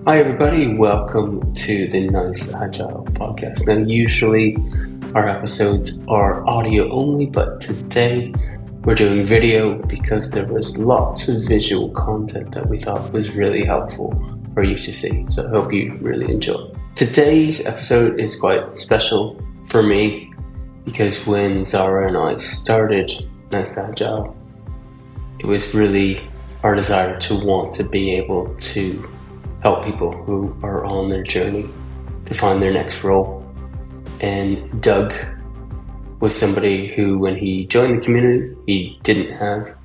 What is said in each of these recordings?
Hi, everybody. Welcome to the Nice Agile podcast. Now, usually our episodes are audio only, but today we're doing video because there was lots of visual content that we thought was really helpful for you to see. So I hope you really enjoy. Today's episode is quite special for me because when Zara and I started Nice Agile, it was really our desire to want to be able to help people who are on their journey to find their next role. And Doug was somebody who, when he joined the community, he didn't have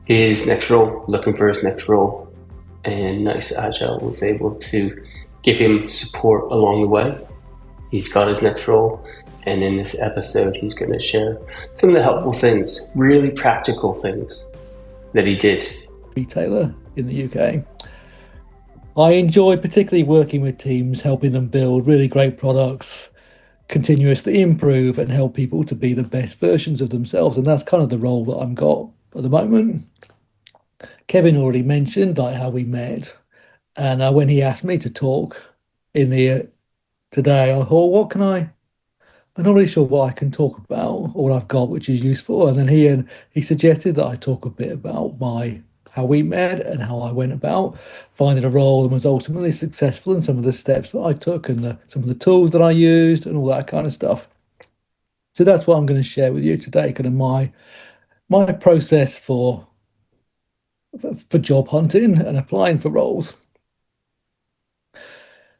his next role, looking for his next role. And Nice Agile was able to give him support along the way. He's got his next role. And in this episode, he's going to share some of the helpful things, really practical things that he did. Retailer in the UK. I enjoy particularly working with teams, helping them build really great products, continuously improve and help people to be the best versions of themselves. And that's kind of the role that I've got at the moment. Kevin already mentioned like how we met. And when he asked me to talk in the today, I thought, I'm not really sure what I can talk about or what I've got, which is useful. And then he suggested that I talk a bit about how we met and how I went about finding a role and was ultimately successful in some of the steps that I took and some of the tools that I used and all that kind of stuff. So that's what I'm going to share with you today, kind of my process for job hunting and applying for roles. A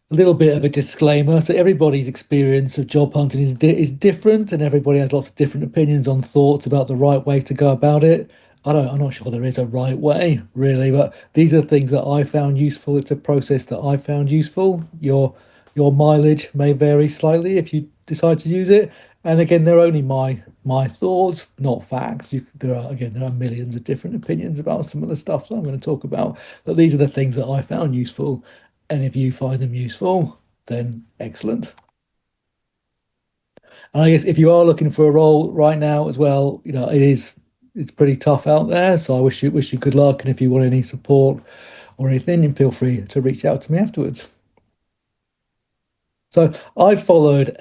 little bit of a disclaimer. So everybody's experience of job hunting is different, and everybody has lots of different opinions on thoughts about the right way to go about it. I'm not sure there is a right way, really, but these are things that I found useful. It's a process that I found useful. Your mileage may vary slightly if you decide to use it. And again, they're only my thoughts, not facts. There are millions of different opinions about some of the stuff that I'm going to talk about, but these are the things that I found useful. And if you find them useful, then excellent. And I guess if you are looking for a role right now as well, it's pretty tough out there. So I wish you good luck. And if you want any support or anything, then feel free to reach out to me afterwards. So I followed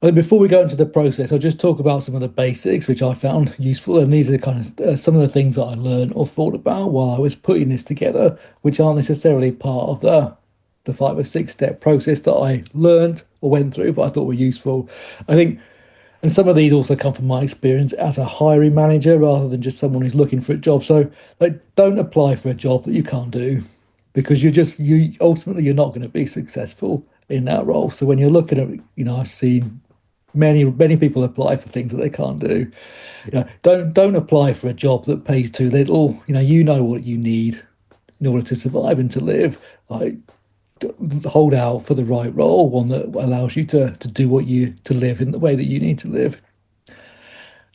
before we go into the process, I'll just talk about some of the basics which I found useful. And these are kind of some of the things that I learned or thought about while I was putting this together, which aren't necessarily part of the 5 or 6 step process that I learned or went through, but I thought were useful. I think, and some of these also come from my experience as a hiring manager rather than just someone who's looking for a job. So, like, don't apply for a job that you can't do because you ultimately you're not going to be successful in that role. So when you're looking at, I've seen many people apply for things that they can't do. Don't apply for a job that pays too little. You know what you need in order to survive and to live. Like, hold out for the right role, one that allows you to do to live in the way that you need to live.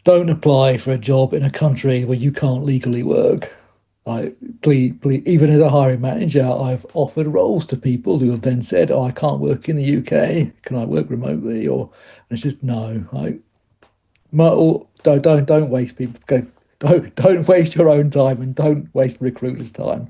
Don't apply for a job in a country where you can't legally work. Please, even as a hiring manager, I've offered roles to people who have then said, "Oh, I can't work in the UK. Can I work remotely?" And it's just no. Don't waste people. Don't waste your own time and don't waste recruiters' time.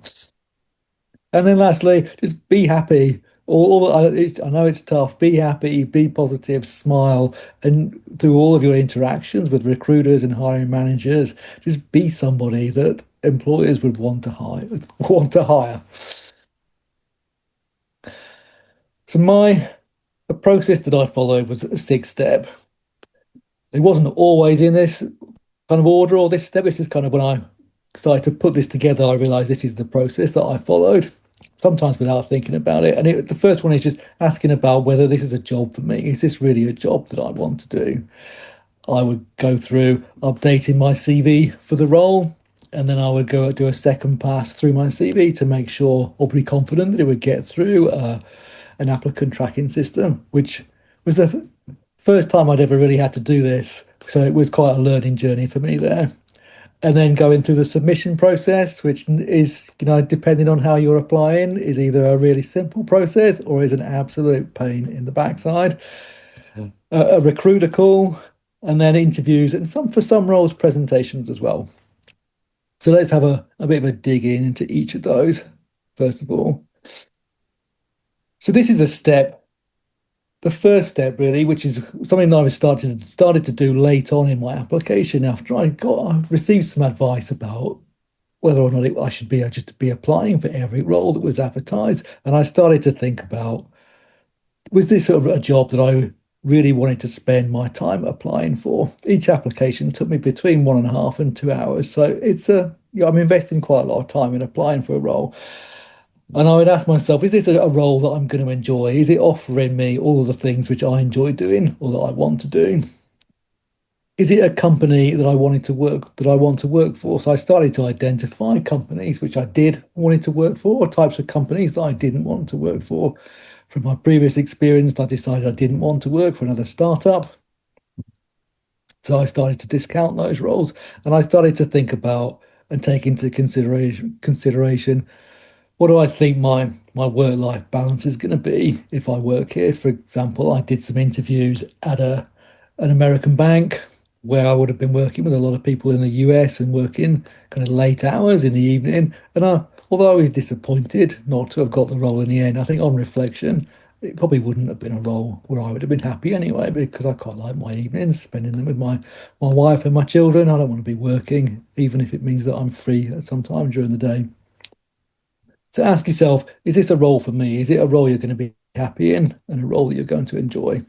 And then lastly, just be happy. I know it's tough. Be happy, be positive, smile, and through all of your interactions with recruiters and hiring managers, just be somebody that employers would want to hire. Want to hire. So the process that I followed was a 6 step. It wasn't always in this kind of order or this step. This is kind of when I started to put this together, I realized this is the process that I followed, sometimes without thinking about it. And the first one is just asking about whether this is a job for me. Is this really a job that I want to do? I would go through updating my CV for the role, and then I would go do a second pass through my CV to make sure or be confident that it would get through an applicant tracking system, which was the first time I'd ever really had to do this. So it was quite a learning journey for me there. And then going through the submission process, which is, depending on how you're applying, is either a really simple process or is an absolute pain in the backside. A recruiter call, and then interviews, and for some roles, presentations as well. So let's have a bit of a dig into each of those, first of all. So this is a step, the first step really, which is something that I was started to do late on in my application after I received some advice about whether or not I should be just be applying for every role that was advertised. And I started to think about, was this sort of a job that I really wanted to spend my time applying for? Each application took me between 1.5 and 2 hours. So I'm investing quite a lot of time in applying for a role. And I would ask myself, is this a role that I'm going to enjoy? Is it offering me all of the things which I enjoy doing or that I want to do? Is it a company that I want to work for? So I started to identify companies which I did wanted to work for, or types of companies that I didn't want to work for. From my previous experience, I decided I didn't want to work for another startup. So I started to discount those roles and I started to think about and take into consideration what do I think my work-life balance is going to be if I work here? For example, I did some interviews at a an American bank where I would have been working with a lot of people in the US and working kind of late hours in the evening. Although I was disappointed not to have got the role in the end, I think on reflection, it probably wouldn't have been a role where I would have been happy anyway, because I quite like my evenings, spending them with my wife and my children. I don't want to be working, even if it means that I'm free at some time during the day. So ask yourself, is this a role for me? Is it a role you're going to be happy in and a role that you're going to enjoy?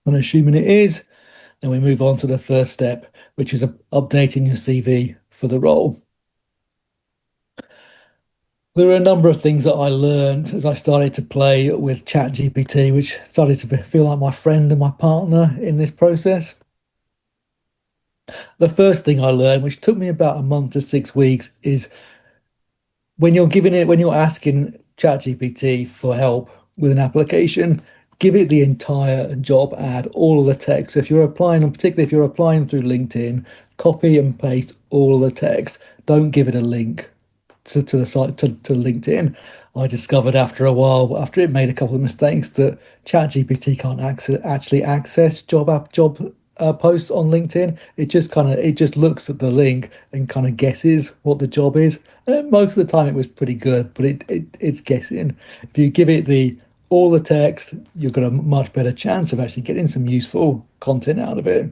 And assuming it is, then we move on to the first step, which is updating your CV for the role. There are a number of things that I learned as I started to play with ChatGPT, which started to feel like my friend and my partner in this process. The first thing I learned, which took me about a month to 6 weeks, is when you're asking ChatGPT for help with an application, give it the entire job ad, all of the text. So if you're applying, and particularly if you're applying through LinkedIn, copy and paste all of the text. Don't give it a link to the site to LinkedIn. I discovered after a while, after it made a couple of mistakes, that ChatGPT can't actually access job posts on LinkedIn. It just looks at the link and kind of guesses what the job is. And most of the time, it was pretty good, but it's guessing. If you give it the all the text, you've got a much better chance of actually getting some useful content out of it.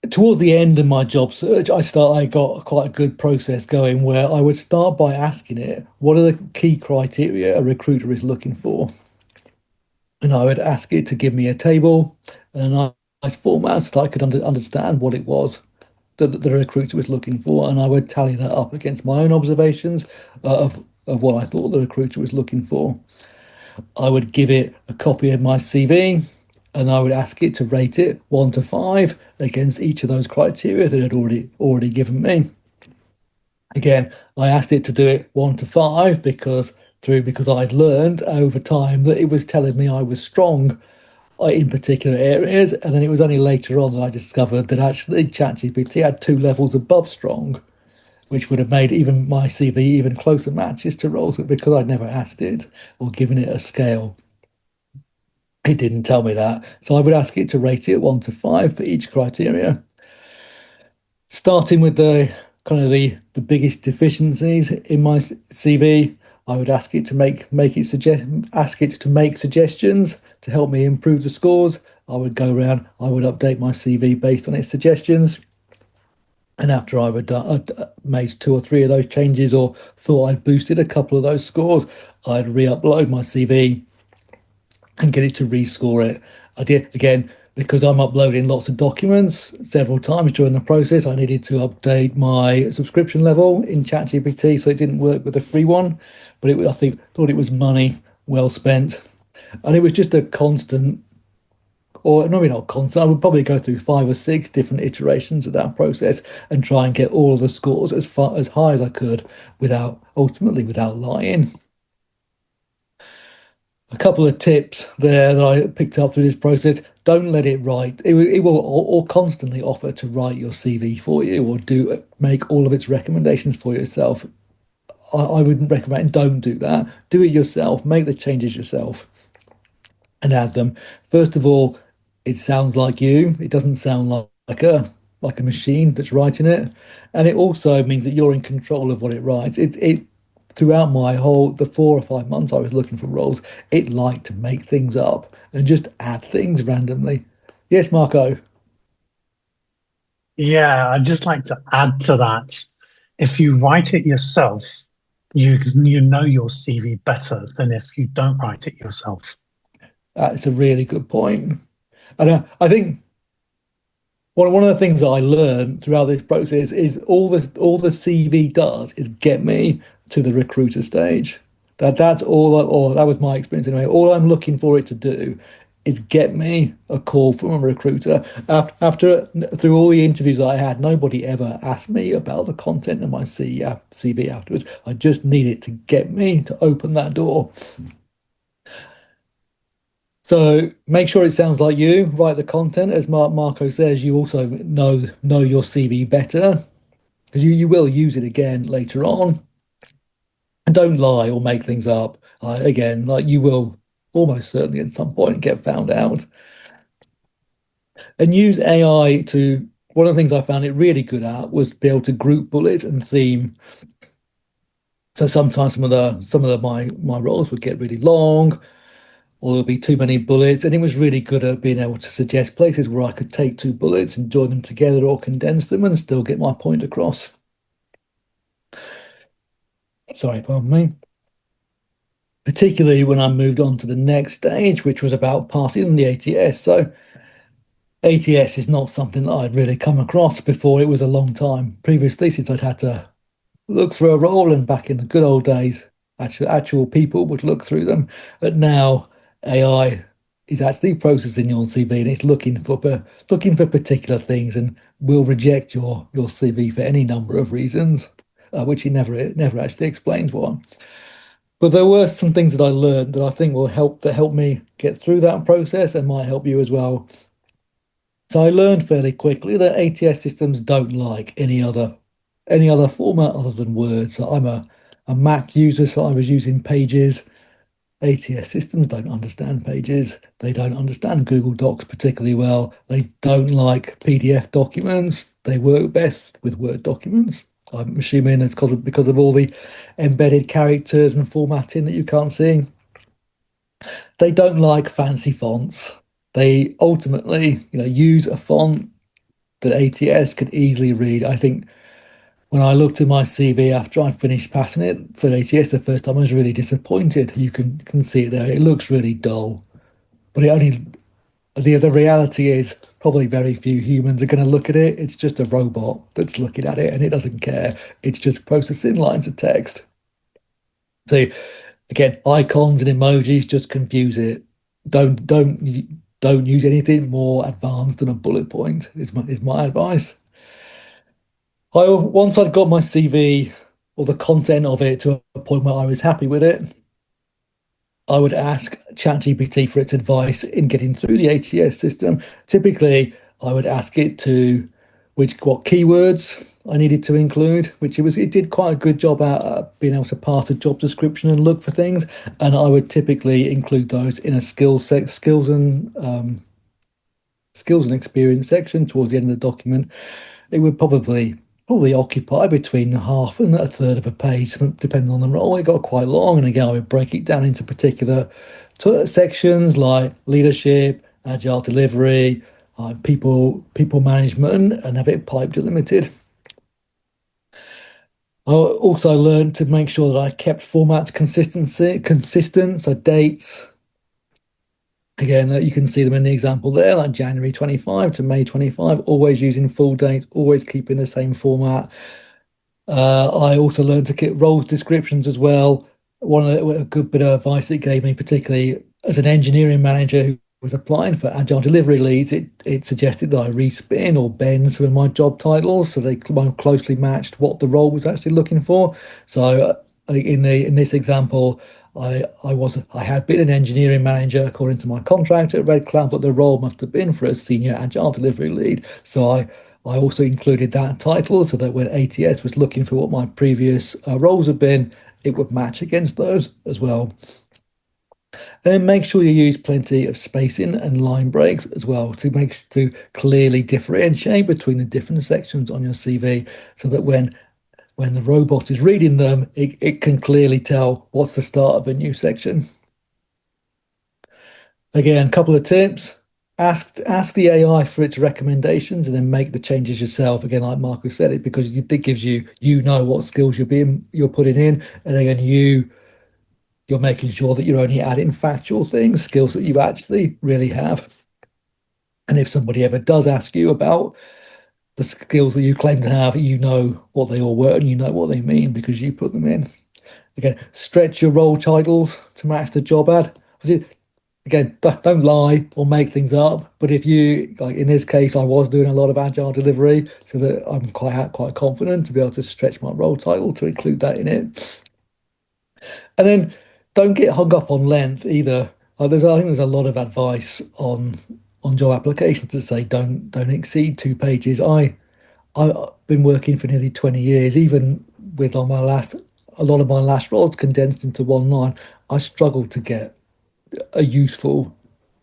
Towards the end of my job search, I got quite a good process going where I would start by asking it, what are the key criteria a recruiter is looking for? And I would ask it to give me a table and a nice format so that I could understand what it was that the recruiter was looking for. And I would tally that up against my own observations of what I thought the recruiter was looking for. I would give it a copy of my CV and I would ask it to rate it 1 to 5 against each of those criteria that it had already given me. Again, I asked it to do it 1 to 5 because I'd learned over time that it was telling me I was strong in particular areas, and then it was only later on that I discovered that actually ChatGPT had 2 levels above strong, which would have made even my CV even closer matches to roles, but because I'd never asked it or given it a scale. It didn't tell me that. So I would ask it to rate it 1 to 5 for each criteria. Starting with the biggest deficiencies in my CV, I would ask it to ask it to make suggestions to help me improve the scores. I would update my CV based on its suggestions. And after I'd made 2 or 3 of those changes or thought I'd boosted a couple of those scores, I'd re-upload my CV and get it to rescore it. I did again because I'm uploading lots of documents several times during the process. I needed to update my subscription level in ChatGPT so it didn't work with the free one, but I thought it was money well spent, and it was just a constant, or maybe not constant. I would probably go through 5 or 6 different iterations of that process and try and get all of the scores as high as I could without lying. A couple of tips there that I picked up through this process. Don't let it write. It will or constantly offer to write your CV for you or do make all of its recommendations for yourself. I wouldn't recommend, don't do that. Do it yourself. Make the changes yourself and add them. First of all, it sounds like you. It doesn't sound like a machine that's writing it. And it also means that you're in control of what it writes. It throughout the 4 or 5 months I was looking for roles, it liked to make things up and just add things randomly. Yes, Marco. Yeah, I'd just like to add to that. If you write it yourself, you know your CV better than if you don't write it yourself. That's a really good point. And I think one of the things that I learned throughout this process is all the CV does is get me to the recruiter stage. That's all, or that was my experience anyway. All I'm looking for it to do is get me a call from a recruiter. After through all the interviews I had, nobody ever asked me about the content of my CV afterwards. I just need it to get me to open that door. So make sure it sounds like you. Write the content, as Marco says. You also know your CV better because you will use it again later on. And don't lie or make things up. Again, like you will almost certainly at some point get found out. And use AI to. One of the things I found it really good at was be able to group bullet and theme. So sometimes my roles would get really long, or there'll be too many bullets. And it was really good at being able to suggest places where I could take two bullets and join them together or condense them and still get my point across. Sorry, pardon me. Particularly when I moved on to the next stage, which was about passing the ATS. So ATS is not something that I'd really come across before. It was a long time previously since I'd had to look for a role, and back in the good old days, actual people would look through them. But now AI is actually processing your CV and it's looking for particular things and will reject your CV for any number of reasons, which it never actually explains one. But there were some things that I learned that I think will help me get through that process and might help you as well. So I learned fairly quickly that ATS systems don't like any other format other than Word. So I'm a Mac user, so I was using Pages. ATS systems don't understand Pages. They don't understand Google Docs particularly well. They don't like PDF documents. They work best with Word documents. I'm assuming it's because of all the embedded characters and formatting that you can't see. They don't like fancy fonts. They ultimately, use a font that ATS could easily read. I think when I looked at my CV after I finished passing it for ATS the first time, I was really disappointed. You can see it there. It looks really dull, but it only the reality is probably very few humans are going to look at it. It's just a robot that's looking at it and it doesn't care. It's just processing lines of text. So again, icons and emojis just confuse it. Don't don't don't use anything more advanced than a bullet point. Is my advice. Once I'd got my CV or the content of it to a point where I was happy with it, I would ask ChatGPT for its advice in getting through the ATS system. Typically, I would ask it to what keywords I needed to include, which it did quite a good job at being able to pass a job description and look for things. And I would typically include those in a skills and experience section towards the end of the document. It would probably occupy between half and a third of a page, depending on the role. It got quite long, and again, I would break it down into particular sections like leadership, agile delivery, people management, and have it piped to limited. I also learned to make sure that I kept formats consistent, so dates. Again, you can see them in the example there, like January 25 to May 25, always using full dates, always keeping the same format. I also learned to get roles descriptions as well. A good bit of advice it gave me, particularly as an engineering manager who was applying for agile delivery leads, it suggested that I respin or bend some of my job titles so they more closely matched what the role was actually looking for. So I think in this example, I had been an engineering manager according to my contract at Red Cloud, but the role must have been for a senior agile delivery lead. So I also included that title so that when ATS was looking for what my previous roles had been, it would match against those as well. Then make sure you use plenty of spacing and line breaks as well to clearly differentiate between the different sections on your CV so that when when the robot is reading them, it can clearly tell what's the start of a new section. Again, a couple of tips. Ask the AI for its recommendations and then make the changes yourself. Again, like Marcus said, it because it gives you know what skills you're putting in, and again you're making sure that you're only adding factual things, skills that you actually really have. And if somebody ever does ask you about the skills that you claim to have, you know what they all were and you know what they mean because you put them in. Again, stretch your role titles to match the job ad. Again, don't lie or make things up. But if you, like in this case, I was doing a lot of agile delivery, so that I'm quite confident to be able to stretch my role title to include that in it. And then don't get hung up on length either. I think there's a lot of advice on job applications to say don't exceed 2 pages. I've been working for nearly 20 years, even with on my last a lot of my last roles condensed into one line. I struggled to get a useful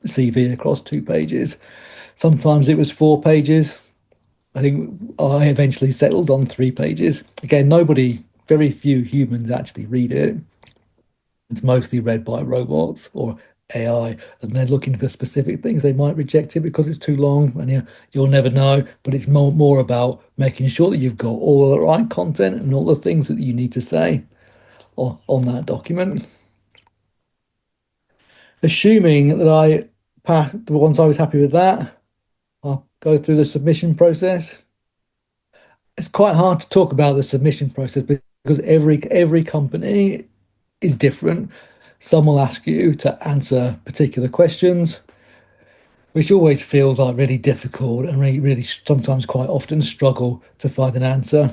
CV across 2 pages. Sometimes it was 4 pages. I think I eventually settled on 3 pages. Again, very few humans actually read it. It's mostly read by robots or AI, and they're looking for specific things. They might reject it because it's too long, and you'll never know. But it's more about making sure that you've got all the right content and all the things that you need to say on that document. Assuming that I passed the ones I was happy with that, I'll go through the submission process. It's quite hard to talk about the submission process because every company is different. Some will ask you to answer particular questions, which always feels like really difficult and really sometimes quite often struggle to find an answer.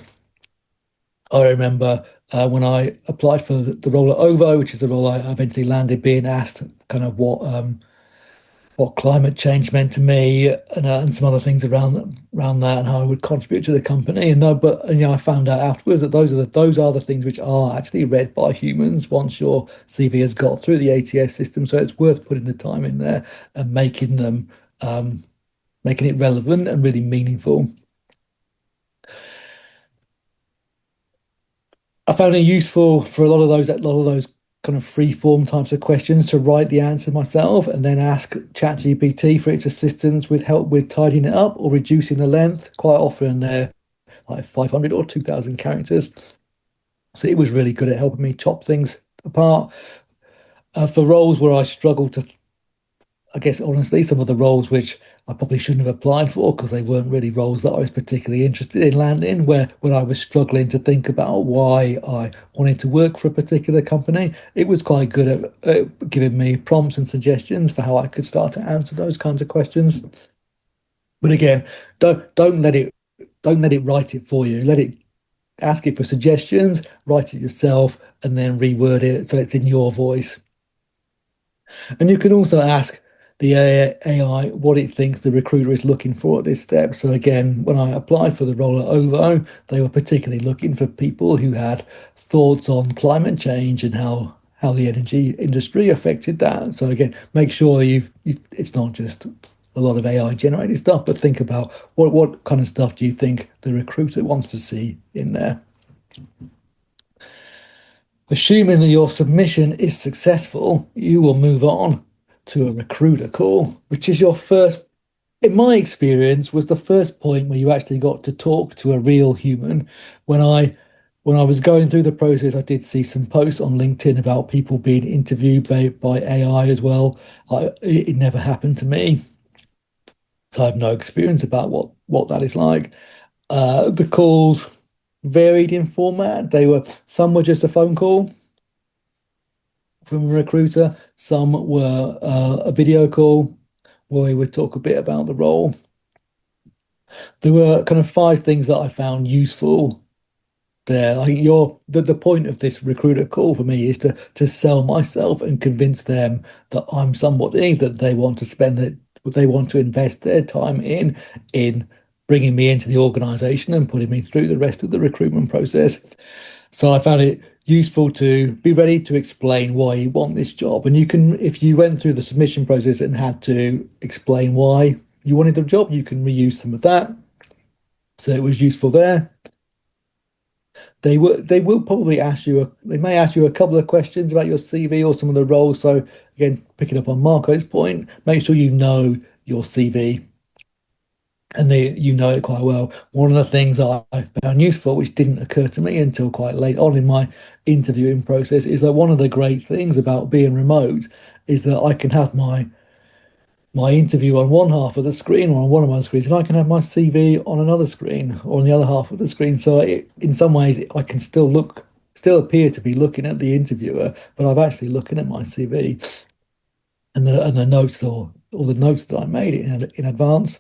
I remember when I applied for the role at OVO, which is the role I eventually landed, being asked kind of what climate change meant to me and some other things around that and how I would contribute to the company. And no, but I found out afterwards that those are the things which are actually read by humans once your CV has got through the ATS system. So it's worth putting the time in there and making it relevant and really meaningful. I found it useful for a lot of those kind of free form types of questions to write the answer myself and then ask ChatGPT for its assistance with help with tidying it up or reducing the length. Quite often they're like 500 or 2,000 characters. So it was really good at helping me chop things apart. For roles where I struggle to I guess honestly, some of the roles which I probably shouldn't have applied for because they weren't really roles that I was particularly interested in landing, where when I was struggling to think about why I wanted to work for a particular company, it was quite good at giving me prompts and suggestions for how I could start to answer those kinds of questions. But again, don't let it write it for you. Let it ask it for suggestions, write it yourself, and then reword it so it's in your voice. And you can also ask the AI what it thinks the recruiter is looking for at this step. So again, when I applied for the role at OVO, they were particularly looking for people who had thoughts on climate change and how the energy industry affected that. So again, make sure it's not just a lot of AI generated stuff, but think about what kind of stuff do you think the recruiter wants to see in there. Assuming that your submission is successful, you will move on to a recruiter call, which is your first, in my experience, was the first point where you actually got to talk to a real human. When I was going through the process, I did see some posts on LinkedIn about people being interviewed by AI as well. It never happened to me, so I have no experience about what that is like. The calls varied in format. Some were just a phone call from a recruiter. Some were a video call where we would talk a bit about the role. There were kind of 5 things that I found useful there. I think the point of this recruiter call for me is to sell myself and convince them that I'm somebody that they want to invest their time in bringing me into the organization and putting me through the rest of the recruitment process. So I found it useful to be ready to explain why you want this job. And if you went through the submission process and had to explain why you wanted the job, you can reuse some of that. So it was useful there. They will probably ask you they may ask you a couple of questions about your CV or some of the roles. So again, picking up on Marco's point, make sure you know your CV and you know it quite well. One of the things that I found useful, which didn't occur to me until quite late on in my interviewing process, is that one of the great things about being remote is that I can have my interview on one half of the screen or on one of my screens, and I can have my CV on another screen or on the other half of the screen. So in some ways, I can still appear to be looking at the interviewer, but I'm actually looking at my CV and the notes or the notes that I made in advance.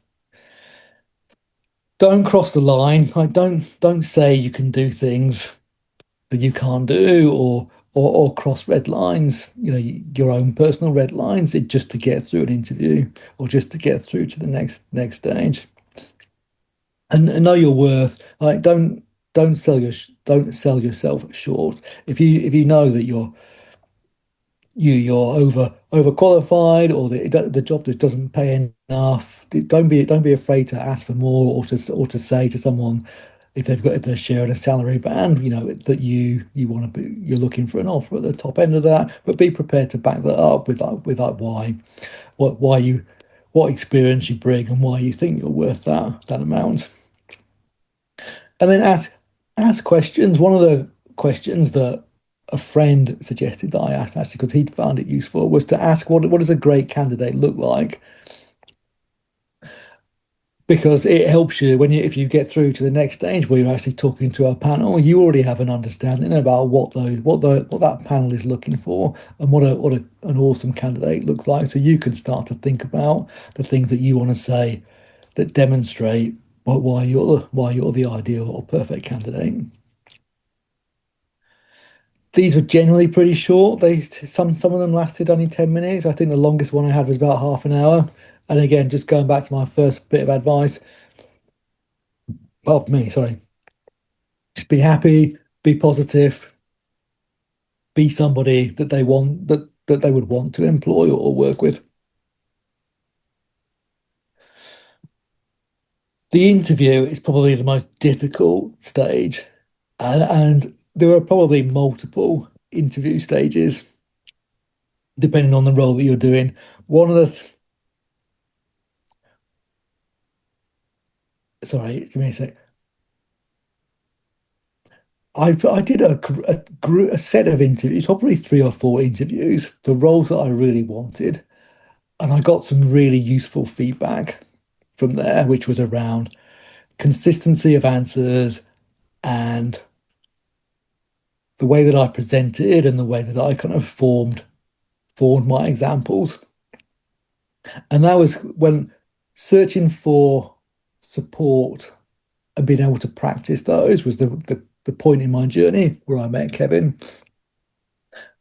Don't cross the line. Like don't say you can do things that you can't do or cross red lines, your own personal red lines, just to get through an interview or just to get through to the next stage. And know your worth. Like don't sell yourself short. If you know that you're overqualified or the job just doesn't pay enough, don't be afraid to ask for more or to say to someone if they're sharing a salary band, that you want to be you're looking for an offer at the top end of that, but be prepared to back that up with why you what experience you bring and why you think you're worth that amount. And then ask questions. One of the questions that a friend suggested that I asked actually because he'd found it useful was to ask what does a great candidate look like? Because it helps you if you get through to the next stage where you're actually talking to a panel, you already have an understanding about what that panel is looking for and an awesome candidate looks like. So you can start to think about the things that you want to say that demonstrate why you're the ideal or perfect candidate. These were generally pretty short. Some of them lasted only 10 minutes. I think the longest one I had was about half an hour. And again, just going back to my first bit of advice, well, for me, sorry, just be happy, be positive, be somebody that they would want to employ or work with. The interview is probably the most difficult stage, and there are probably multiple interview stages depending on the role that you're doing. One of the Sorry, give me a sec. I did a set of interviews, probably three or four interviews for roles that I really wanted, and I got some really useful feedback from there, which was around consistency of answers and the way that I presented and the way that I kind of formed my examples. And that was when searching for support and being able to practice those was the point in my journey where I met Kevin.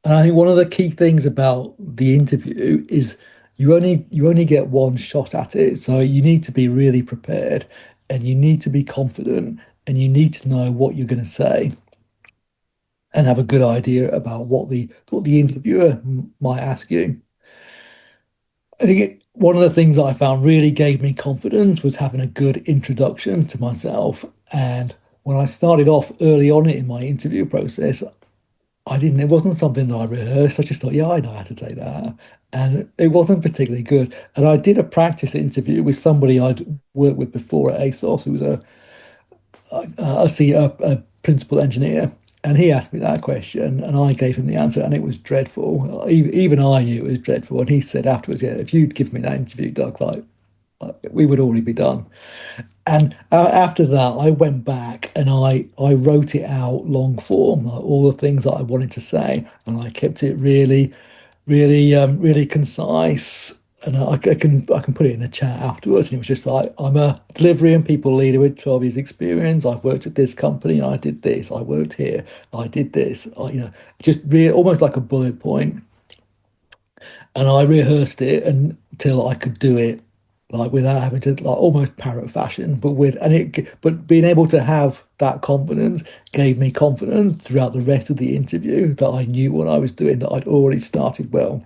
And I think one of the key things about the interview is you only get one shot at it. So you need to be really prepared and you need to be confident and you need to know what you're going to say and have a good idea about what the interviewer might ask you. I think one of the things that I found really gave me confidence was having a good introduction to myself. And when I started off early on in my interview process, it wasn't something that I rehearsed. I just thought, yeah, I know how to say that. And it wasn't particularly good. And I did a practice interview with somebody I'd worked with before at ASOS, who was a principal engineer. And he asked me that question, and I gave him the answer, and it was dreadful. Even I knew it was dreadful. And he said afterwards, "Yeah, if you'd given me that interview, Doug, like we would already be done." And after that, I went back and I wrote it out long form, like all the things that I wanted to say, and I kept it really concise. And I can put it in the chat afterwards. And it was just like, I'm a delivery and people leader with 12 years experience. I've worked at this company. I did this. I worked here. I did this. Just really almost like a bullet point. And I rehearsed it until I could do it like without having to like almost parrot fashion, but being able to have that confidence gave me confidence throughout the rest of the interview that I knew what I was doing, that I'd already started well.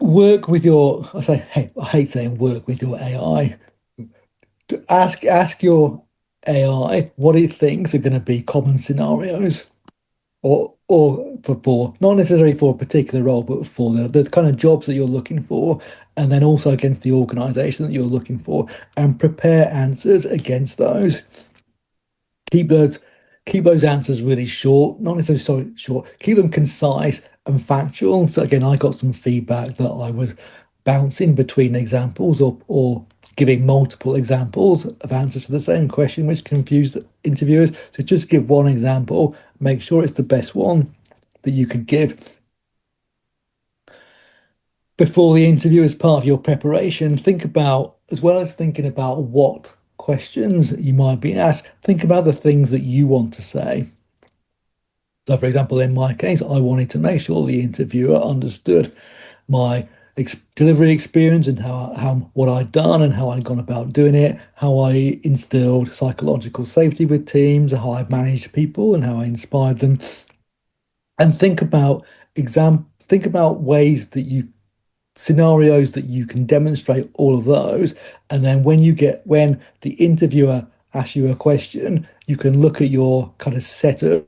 Work with your, I say, hey, I hate saying work with your AI. Ask your AI what it thinks are going to be common scenarios, or for not necessarily for a particular role, but for the kind of jobs that you're looking for, and then also against the organization that you're looking for, and prepare answers against those. Keep those keep those answers really short, not necessarily short. Keep them concise and factual. So again, I got some feedback that I was bouncing between examples or giving multiple examples of answers to the same question, which confused interviewers. So just give one example, make sure it's the best one that you could give before the interview as part of your preparation. Think about, as well as thinking about what questions you might be asked, think about the things that you want to say. So, for example, in my case, I wanted to make sure the interviewer understood my delivery experience and how what I'd done and how I'd gone about doing it, how I instilled psychological safety with teams, how I managed people and how I inspired them. And think about ways that you scenarios that you can demonstrate all of those. And then when the interviewer asks you a question, you can look at your kind of set of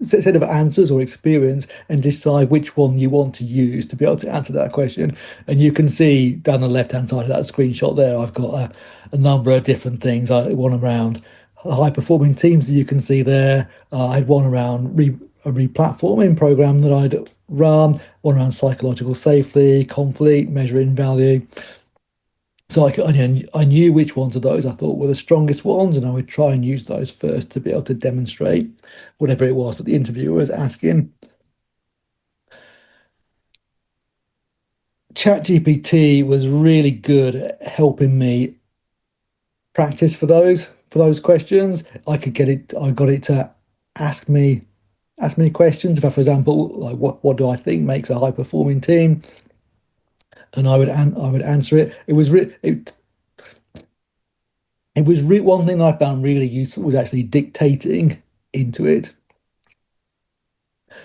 answers or experience and decide which one you want to use to be able to answer that question. And you can see down the left hand side of that screenshot there, I've got a number of different things. I one around high performing teams that you can see there. I had one around a re-platforming program that I'd run, one around psychological safety, conflict, measuring value. So I knew which ones of those I thought were the strongest ones, and I would try and use those first to be able to demonstrate whatever it was that the interviewer was asking. ChatGPT was really good at helping me practice for those questions. I got it to ask me questions. If I, for example, like what do I think makes a high performing team, and I would answer it. One thing I found really useful was actually dictating into it,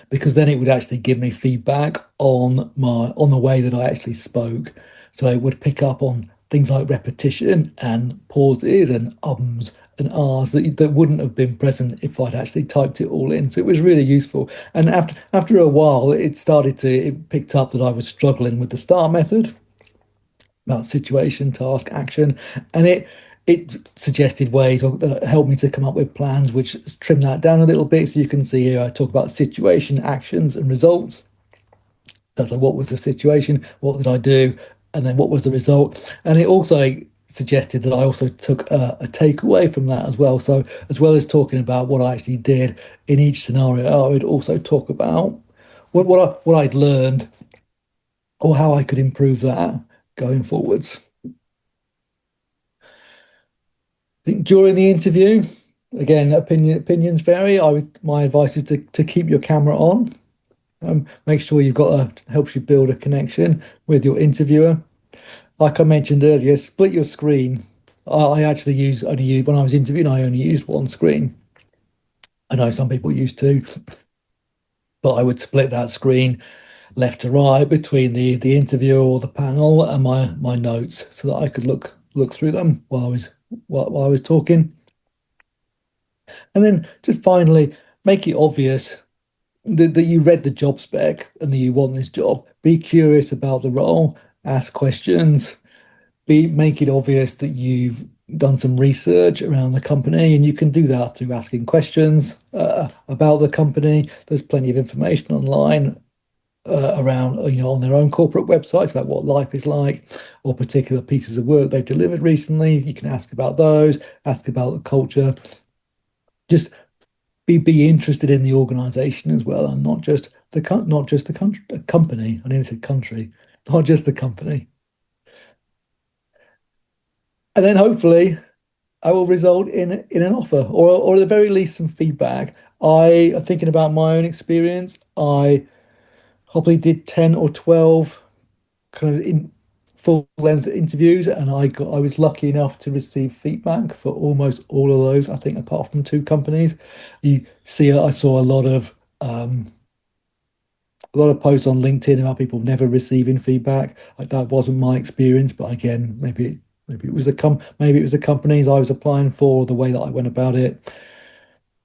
because then it would actually give me feedback on the way that I actually spoke. So it would pick up on things like repetition and pauses and ums and ahs that wouldn't have been present if I'd actually typed it all in. So it was really useful. And after a while, it picked up that I was struggling with the STAR method, about situation, task, action, and it suggested ways that helped me to come up with plans, which trimmed that down a little bit. So you can see here I talk about situation, actions, and results. That's like, what was the situation, what did I do, and then what was the result. And it also suggested that I also took a takeaway from that as well. So as well as talking about what I actually did in each scenario, I would also talk about what I'd learned or how I could improve that going forwards. I think during the interview, again, opinions vary. My advice is to keep your camera on. Make sure you've got helps you build a connection with your interviewer. Like I mentioned earlier, split your screen. I actually only use when I was interviewing, I only used one screen. I know some people used to, but I would split that screen left to right between the interviewer or the panel and my notes, so that I could look through them while I was talking. And then just finally, make it obvious that you read the job spec and that you want this job. Be curious about the role, ask questions, make it obvious that you've done some research around the company, and you can do that through asking questions about the company. There's plenty of information online around, on their own corporate websites about what life is like or particular pieces of work they've delivered recently. You can ask about those, ask about the culture. Just be interested in the organization as well, and not just the country company. I nearly said country, not just the company. And then hopefully I will result in an offer, or at the very least some feedback. I am thinking about my own experience. I probably did 10 or 12 kind of in full length interviews, and I was lucky enough to receive feedback for almost all of those. I think apart from two companies, I saw a lot of posts on LinkedIn about people never receiving feedback. Like, that wasn't my experience, but again, maybe maybe it was the companies I was applying for, the way that I went about it.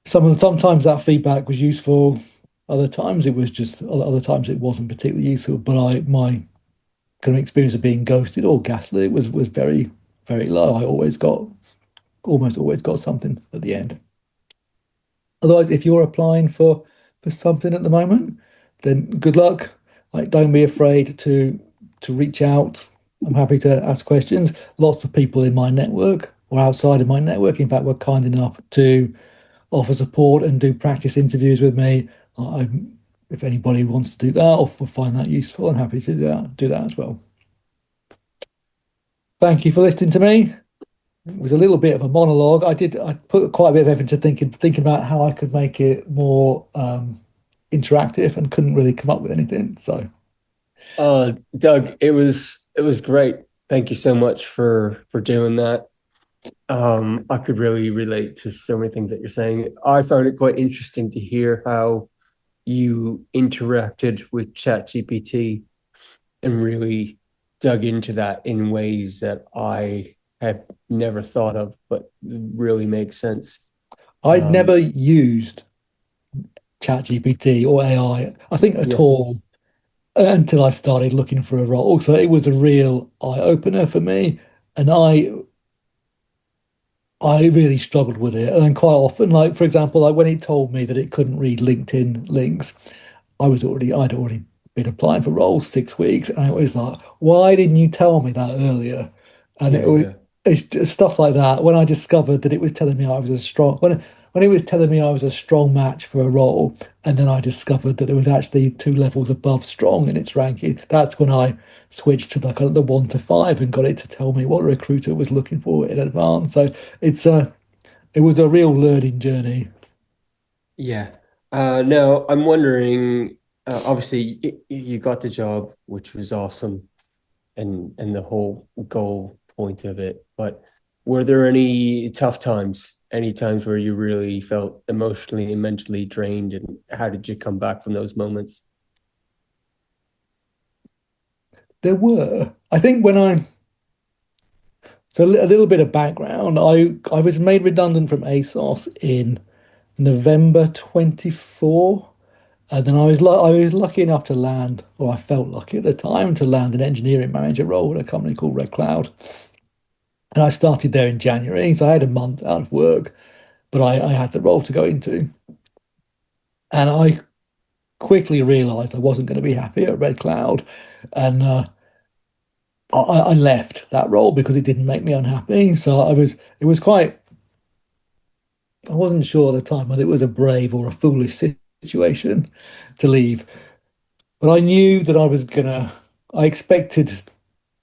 Sometimes that feedback was useful. Other times it wasn't particularly useful. But my kind of experience of being ghosted or gaslit was very, very low. I almost always got something at the end. Otherwise, if you're applying for something at the moment, then good luck. Like, don't be afraid to reach out. I'm happy to ask questions. Lots of people in my network or outside of my network, in fact, were kind enough to offer support and do practice interviews with me. I, if anybody wants to do that or find that useful, I'm happy to do that as well. Thank you for listening to me. It was a little bit of a monologue. I put quite a bit of effort into thinking about how I could make it more interactive and couldn't really come up with anything. So Doug, it was great. Thank you so much for doing that. I could really relate to so many things that you're saying. I found it quite interesting to hear how you interacted with ChatGPT and really dug into that in ways that I have never thought of, but really makes sense. I'd Um, never used ChatGPT or AI, I think at yeah, all, until I started looking for a role. So it was a real eye opener for me. And I really struggled with it. And quite often, like for example, like when it told me that it couldn't read LinkedIn links, I'd already been applying for roles 6 weeks, and it was like, why didn't you tell me that earlier? And yeah, yeah, it's just stuff like that. When I discovered that it was telling me I was a strong when it was telling me I was a strong match for a role, and then I discovered that it was actually 2 levels above strong in its ranking. That's when I switched to the kind of the 1 to 5 and got it to tell me what a recruiter was looking for in advance. So it was a real learning journey. yeah. No, I'm wondering. Obviously, you got the job, which was awesome, and the whole goal point of it. But were there any tough times? Any times where you really felt emotionally and mentally drained, and how did you come back from those moments? There were, I think, when I so a little bit of background. I was made redundant from ASOS in November 24, and then I was lucky enough to land, or I felt lucky at the time to land an engineering manager role at a company called Red Cloud. And I started there in January, so I had a month out of work, but I had the role to go into. And I quickly realized I wasn't going to be happy at Red Cloud, and I left that role because it didn't make me unhappy. So it was quite I wasn't sure at the time whether it was a brave or a foolish situation to leave, but I knew that I expected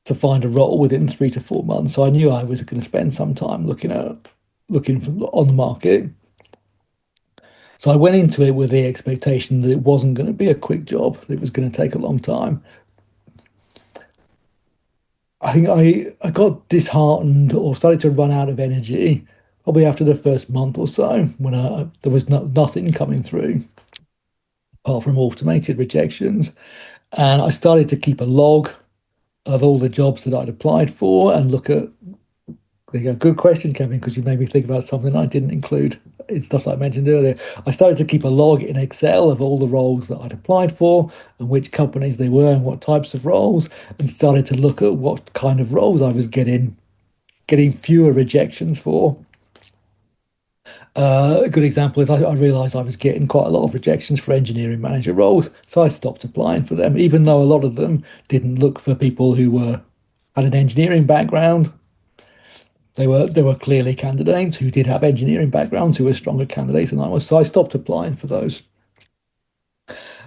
to find a role within 3 to 4 months. So I knew I was going to spend some time looking for, on the market. So I went into it with the expectation that it wasn't going to be a quick job, that it was going to take a long time. I think I got disheartened or started to run out of energy probably after the first month or so when there was nothing coming through apart from automated rejections. And I started to keep a log of all the jobs that I'd applied for and look at. There you go. Good question, Kevin, because you made me think about something I didn't include in stuff that I mentioned earlier. I started to keep a log in Excel of all the roles that I'd applied for and which companies they were and what types of roles, and started to look at what kind of roles I was getting fewer rejections for. A good example is I realized I was getting quite a lot of rejections for engineering manager roles, so I stopped applying for them, even though a lot of them didn't look for people who had an engineering background. There were clearly candidates who did have engineering backgrounds who were stronger candidates than I was, so I stopped applying for those.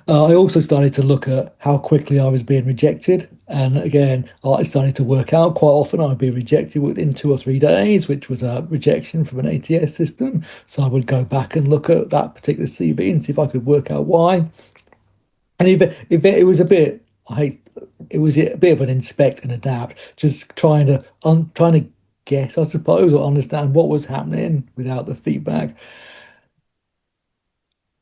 I also started to look at how quickly I was being rejected. And again, I started to work out quite often I'd be rejected within 2 or 3 days, which was a rejection from an ATS system. So I would go back and look at that particular CV and see if I could work out why. And if it was a bit, I hate, it was a bit of an inspect and adapt, just trying to guess, I suppose, or understand what was happening without the feedback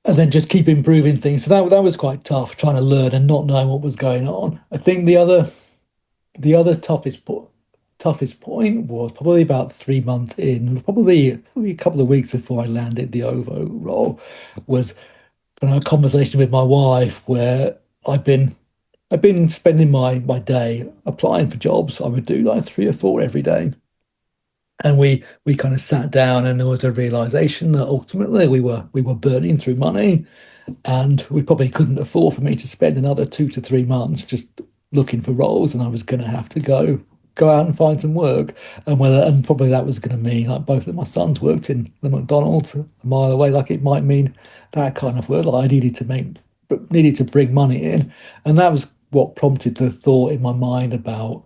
and then just keep improving things. So that was quite tough, trying to learn and not knowing what was going on. I think the other toughest toughest point was probably about 3 months in, probably a couple of weeks before I landed the OVO role, was a conversation with my wife where I've been spending my day applying for jobs. I would do like three or four every day. And we kind of sat down and there was a realization that ultimately we were burning through money and we probably couldn't afford for me to spend another 2 to 3 months just looking for roles, and I was going to have to go out and find some work, and probably that was going to mean like both of my sons worked in the McDonald's a mile away, like it might mean that kind of work. Like I needed to bring money in, and that was what prompted the thought in my mind about,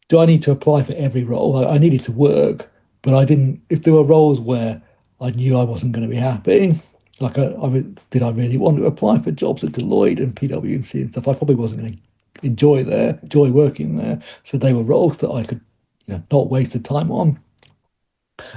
do I need to apply for every role? I needed to work, but I didn't. If there were roles where I knew I wasn't going to be happy, like did I really want to apply for jobs at Deloitte and PwC and stuff? I probably wasn't going to enjoy working there. So they were roles that I could, not waste the time on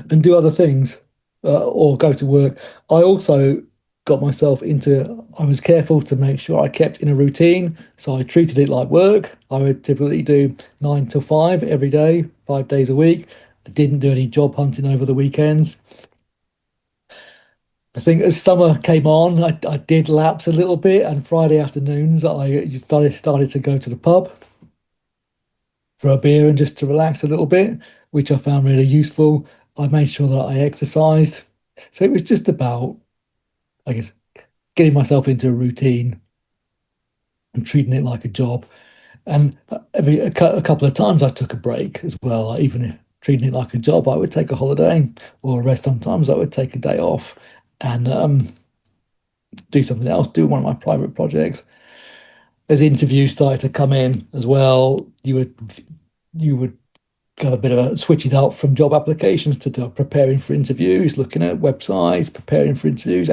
and do other things, or go to work. I also got myself into, I was careful to make sure I kept in a routine. So I treated it like work. I would typically do 9 till 5 every day, 5 days a week. I didn't do any job hunting over the weekends. I think as summer came on, I did lapse a little bit, and Friday afternoons I started to go to the pub for a beer and just to relax a little bit, which I found really useful. I made sure that I exercised. So it was just about, I guess, getting myself into a routine and treating it like a job. And a couple of times I took a break as well. Even if treating it like a job, I would take a holiday or a rest. Sometimes I would take a day off and do something else, do one of my private projects. As interviews started to come in as well, you would have a bit of a switch it up from job applications to preparing for interviews, looking at websites, preparing for interviews,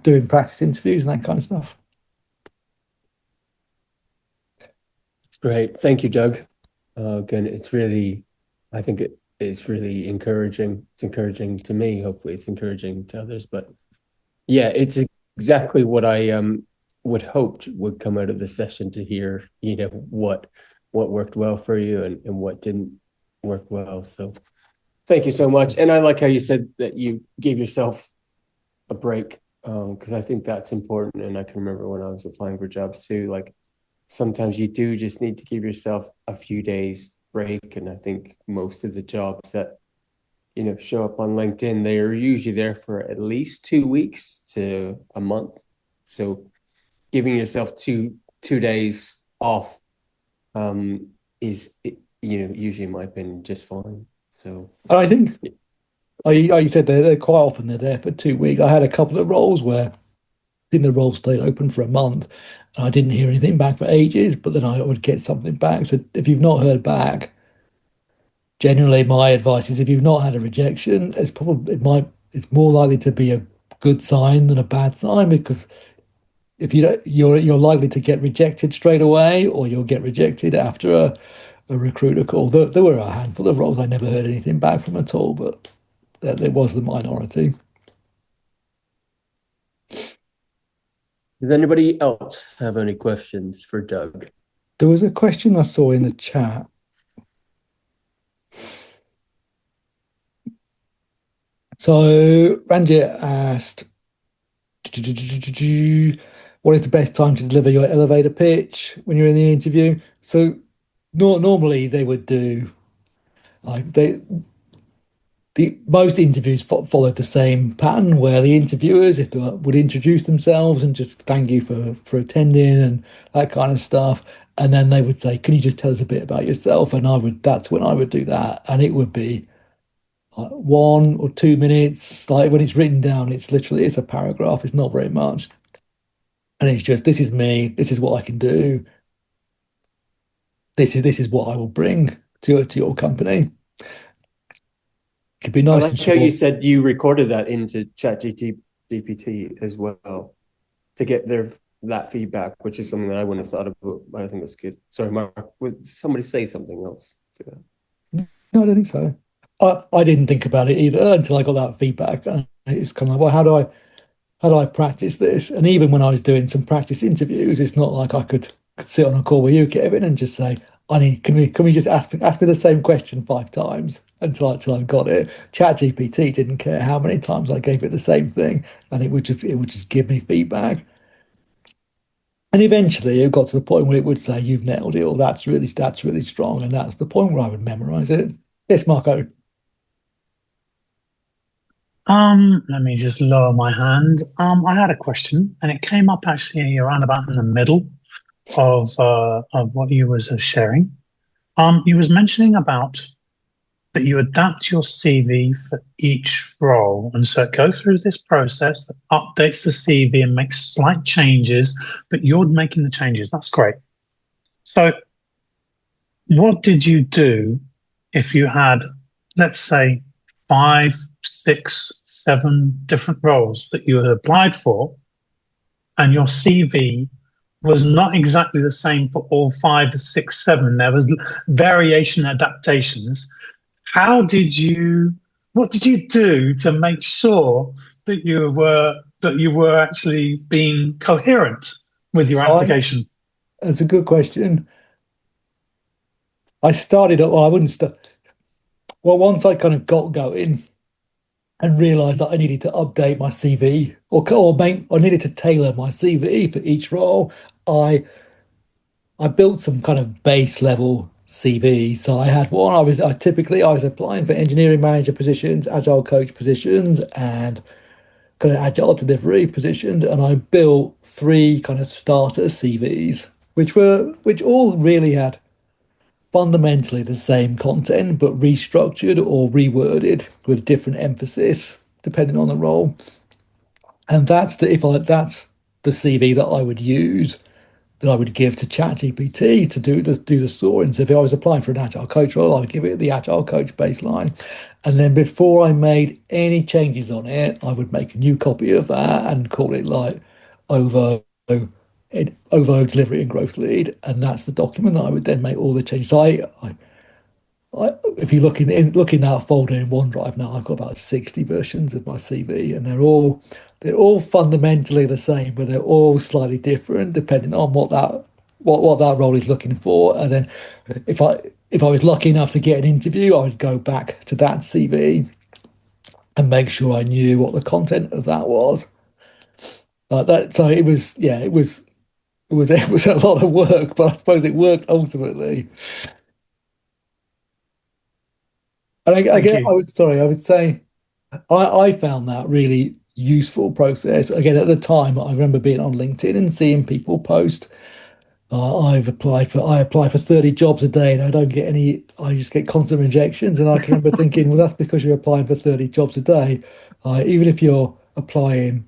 doing practice interviews and that kind of stuff. Great. Thank you, Doug. Again, I think it's really encouraging. It's encouraging to me. Hopefully it's encouraging to others. But yeah, it's exactly what I would hoped would come out of the session, to hear, what worked well for you and what didn't work well. So thank you so much. And I like how you said that you gave yourself a break, because I think that's important. And I can remember when I was applying for jobs too, like sometimes you do just need to give yourself a few days break. And I think most of the jobs that, show up on LinkedIn, they are usually there for at least 2 weeks to a month. So giving yourself two days off is, usually in my opinion, just fine. So And I think, like you said, they're quite often they're there for 2 weeks. I had a couple of roles where I think the role stayed open for a month and I didn't hear anything back for ages, but then I would get something back. So if you've not heard back, generally my advice is if you've not had a rejection, it's more likely to be a good sign than a bad sign, because if you're likely to get rejected straight away, or you'll get rejected after a recruiter call. There were a handful of roles I never heard anything back from at all, but there was the minority. does anybody else have any questions for Doug? There was a question I saw in the chat. So Ranjit asked, what is the best time to deliver your elevator pitch when you're in the interview? So normally they would do, like the most interviews followed the same pattern, where the interviewers, if they would introduce themselves and just thank you for attending and that kind of stuff, and then they would say, "Can you just tell us a bit about yourself?" And that's when I would do that, and it would be like 1 or 2 minutes. Like when it's written down, it's a paragraph. It's not very much, and it's just, this is me. This is what I can do. This is what I will bring to your company. Could be I nice like and how you short. said you recorded that into ChatGPT as well to get that feedback, which is something that I wouldn't have thought about, but I think that's good. Sorry, Mark, would somebody say something else to that? No, I don't think so. I didn't think about it either until I got that feedback. And it's kind of like, well, how do I practice this? And even when I was doing some practice interviews, it's not like I could sit on a call with you, Kevin, and just say, can we just ask me the same question 5 times until I got it? ChatGPT didn't care how many times I gave it the same thing, and it would just give me feedback. And eventually it got to the point where it would say, "You've nailed it," or that's really strong. And that's the point where I would memorize it. Yes, Marco. Let me just lower my hand. I had a question, and it came up actually around about in the middle of what you was sharing. You was mentioning about that you adapt your CV for each role, and so it goes through this process that updates the CV and makes slight changes, but you're making the changes. That's great. So, what did you do if you had, let's say, 5, 6, 7 different roles that you had applied for, and your CV was not exactly the same for all 5, 6, 7? There was variation adaptations. What did you do to make sure that you were actually being coherent with your application? That's a good question. I started, well, I wouldn't start. Well, once I kind of got going and realized that I needed to update my CV I needed to tailor my CV for each role, I built some kind of base level CV. So I had one. I was applying for engineering manager positions, agile coach positions, and kind of agile delivery positions. And I built 3 kind of starter CVs, which all really had fundamentally the same content, but restructured or reworded with different emphasis depending on the role. And that's the CV that I would use, that I would give to ChatGPT to do the scoring. So if I was applying for an agile coach role, I would give it the agile coach baseline, and then before I made any changes on it, I would make a new copy of that and call it like OVO OVO delivery and growth lead, and that's the document that I would then make all the changes. So if you look in that folder in OneDrive now, I've got about 60 versions of my CV, and they're all fundamentally the same, but they're all slightly different depending on what that role is looking for. And then if I was lucky enough to get an interview, I would go back to that CV and make sure I knew what the content of that was. Like that, so it was a lot of work, but I suppose it worked ultimately. And I would say I found that really useful process. Again, at the time, I remember being on LinkedIn and seeing people post, I apply for 30 jobs a day and I don't get any, I just get constant rejections. And I can remember thinking, well, that's because you're applying for 30 jobs a day. Even if you're applying,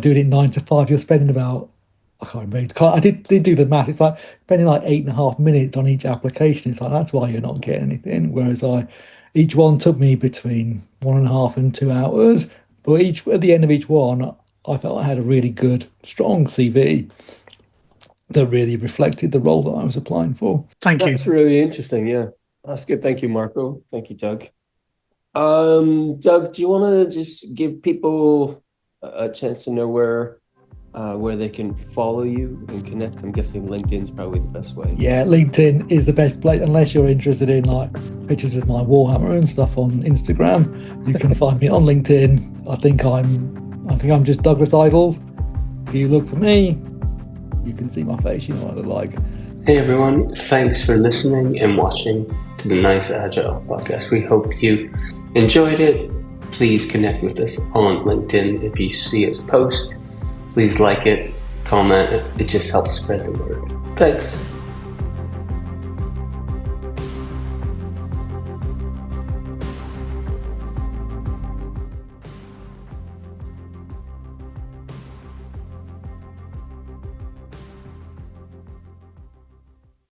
doing it 9 to 5, you're spending about, I can't remember. I did do the math. It's like spending like 8.5 minutes on each application. It's like that's why you're not getting anything. Whereas each one took me between 1.5 and 2 hours. But at the end of each one, I felt I had a really good, strong CV that really reflected the role that I was applying for. Thank you. That's really interesting. Yeah, that's good. Thank you, Marco. Thank you, Doug. Doug, do you want to just give people a chance to know where they can follow you and connect? I'm guessing LinkedIn's probably the best way. Yeah, LinkedIn is the best place unless you're interested in like pictures of my Warhammer and stuff on Instagram. You can find me on LinkedIn. I think I'm just Douglas Idle. If you look for me, you can see my face. You know what I look like. Hey everyone, thanks for listening and watching to the Nice Agile podcast. We hope you enjoyed it. Please connect with us on LinkedIn. If you see us post, please like it, comment it. It just helps spread the word. Thanks.